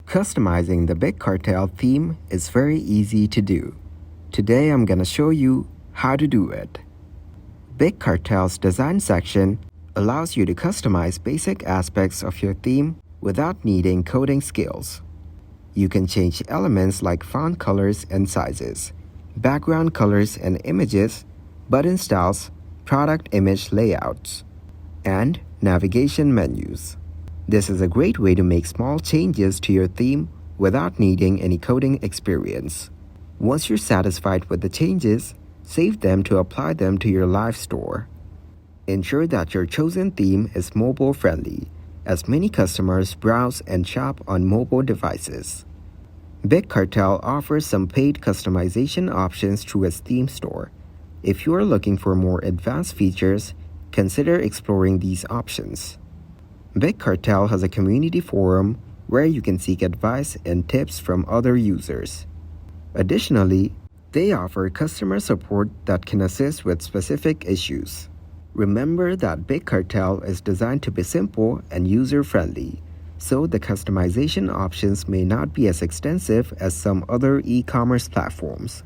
Customizing the Big Cartel theme is very easy to do. Today I'm gonna show you how to do it. Big Cartel's design section allows you to customize basic aspects of your theme without needing coding skills. You can change elements like font colors and sizes, background colors and images, button styles, product image layouts, and navigation menus. This is a great way to make small changes to your theme without needing any coding experience. Once you're satisfied with the changes, save them to apply them to your live store. Ensure that your chosen theme is mobile friendly, as many customers browse and shop on mobile devices. Big Cartel offers some paid customization options through its theme store. If you are looking for more advanced features, consider exploring these options. Big Cartel has a community forum where you can seek advice and tips from other users. Additionally, they offer customer support that can assist with specific issues. Remember that Big Cartel is designed to be simple and user-friendly, so the customization options may not be as extensive as some other e-commerce platforms.